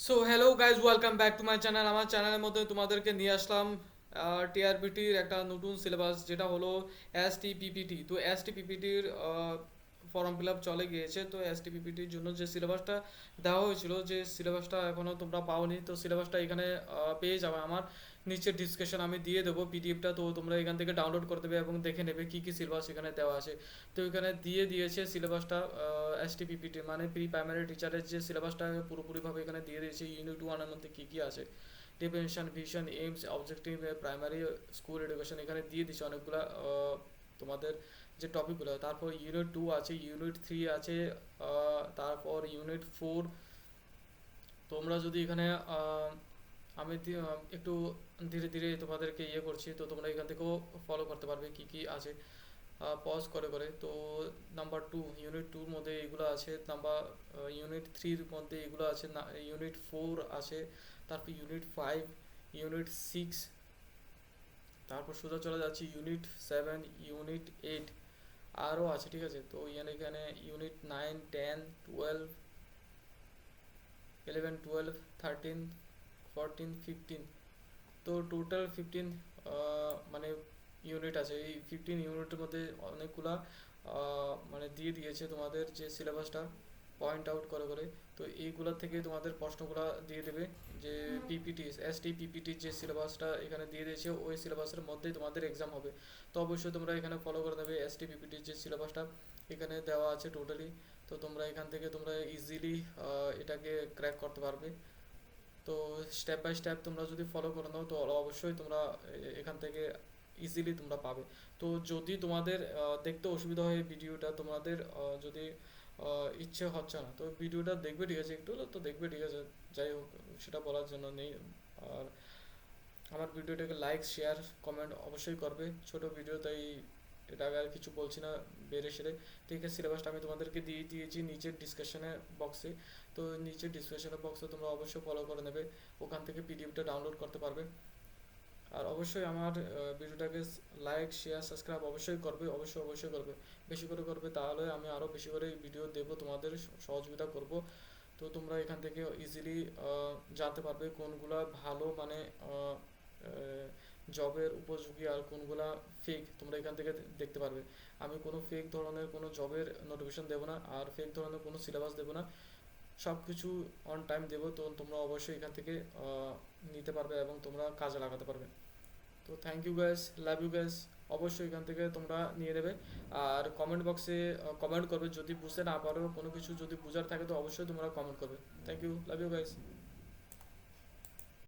So hello guys, welcome back to my channel. আমার চ্যানেলের মধ্যে তোমাদেরকে নিয়ে আসলাম টিআরপিটির একটা নতুন সিলেবাস, যেটা হলো এসটিপিপিটি। তো এসটিপিপিটির ফর্ম ফিল আপ চলে গিয়েছে। তো এসটিপিপিটির জন্য যে সিলেবাসটা দেওয়া হয়েছিল, যে সিলেবাসটা এখনও তোমরা পাওনি, তো সিলেবাসটা এখানে পেয়ে যাবে। আমার নিচের ডিসক্রিপশন আমি দিয়ে দেবো পিডিএফটা, তো তোমরা এখান থেকে ডাউনলোড করে দেবে এবং দেখে নেবে কী কী সিলেবাস এখানে দেওয়া আছে। তো এখানে দিয়ে দিয়েছে সিলেবাসটা, এসটিপিপিটি মানে প্রি প্রাইমারি টিচারের যে সিলেবাসটা পুরোপুরিভাবে এখানে দিয়ে দিয়েছে। ইউনিট ওয়ানের মধ্যে কী কী আছে, definition, vision, aims, objective, primary school education এখানে দিয়ে দিচ্ছে অনেকগুলা তোমাদের যে টপিকগুলো। তারপর ইউনিট টু আছে, ইউনিট থ্রি আছে, তারপর ইউনিট ফোর। তোমরা যদি এখানে আমি একটু ধীরে ধীরে তোমাদেরকে ইয়ে করছি, তো তোমরা এখান থেকেও ফলো করতে পারবে কি কি আছে পজ করে করে। তো নাম্বার টু, ইউনিট টুর মধ্যে এগুলো আছে। নাম্বার ইউনিট থ্রির মধ্যে এগুলো আছে না, ইউনিট ফোর আছে। তারপর ইউনিট ফাইভ, ইউনিট সিক্স, তারপর সোজা চলে যাচ্ছি ইউনিট সেভেন, ইউনিট এইট আরও আছে, ঠিক আছে। তো এখানে ইউনিট নাইন, টেন, টুয়েলভ, 11, 12, 13, 14, 15। তো টোটাল 15 মানে ইউনিট আছে। এই 15 ইউনিটের মধ্যে অনেকগুলা মানে দিয়ে দিয়েছে তোমাদের যে সিলেবাসটা পয়েন্ট আউট করে করে। তো এইগুলা থেকে তোমাদের প্রশ্নগুলা দিয়ে দেবে, যে পিপিটি এসটি পিপিটির যে সিলেবাসটা এখানে দিয়ে দিয়েছে ওই সিলেবাসের মধ্যেই তোমাদের এক্সাম হবে। তো অবশ্যই তোমরা এখানে ফলো করে নেবে। এসটি পিপিটির যে সিলেবাসটা এখানে দেওয়া আছে টোটালি। তো তোমরা এখান থেকে তোমরা ইজিলি এটাকে ক্র্যাক করতে পারবে। তো স্টেপ বাই স্টেপ তোমরা যদি ফলো করে নাও, তো অবশ্যই তোমরা এখান থেকে ইজিলি তোমরা পাবে। তো যদি তোমাদের দেখতে অসুবিধা হয় ভিডিওটা, তোমাদের যদি ইচ্ছে হচ্ছে না, তো ভিডিওটা দেখবে, ঠিক আছে, একটু তো দেখবে, ঠিক আছে। যাই হোক, সেটা বলার জন্য নেই। আর আমার ভিডিওটাকে লাইক, শেয়ার, কমেন্ট অবশ্যই করবে। ছোট ভিডিও, তাই এটা আর কিছু বলছি না বেড়ে সেরে। ঠিক আছে, সিলেবাসটা আমি তোমাদেরকে দিয়ে দিয়েছি নিচের ডিসকাশনে বক্সে। তো নিচের ডিসক্রিপশনের বক্সে তোমরা অবশ্যই ফলো করে নেবে, ওখান থেকে পিডিএফটা ডাউনলোড করতে পারবে। আর অবশ্যই আমার ভিডিওটাকে লাইক, শেয়ার, সাবস্ক্রাইব অবশ্যই করবে, অবশ্যই অবশ্যই করবে, বেশি করে করবে, তাহলে আমি আরও বেশি করে ভিডিও দেবো, তোমাদের সহযোগিতা করব। তো তোমরা এখান থেকে ইজিলি জানতে পারবে কোনগুলা ভালো, মানে জবের উপযোগী, আর কোনগুলা ফেক, তোমরা এখান থেকে দেখতে পারবে। আমি কোনো ফেক ধরনের কোনো জবের নোটিফিকেশন দেবো না, আর ফেক ধরনের কোনো সিলেবাস দেবো না। সব কিছু অন টাইম দেবো, তো তোমরা অবশ্যই এখান থেকে নিতে পারবে এবং তোমরা কাজে লাগাতে পারবে। তো thank you guys, love you guys. অবশ্যই এখান থেকে তোমরা নিয়ে নেবে। আর কমেন্ট বক্সে কমেন্ট করবে, যদি বুঝতে না পারো কোনো কিছু, যদি বুঝার থাকে তো অবশ্যই তোমরা কমেন্ট করবে। Thank you, love you guys.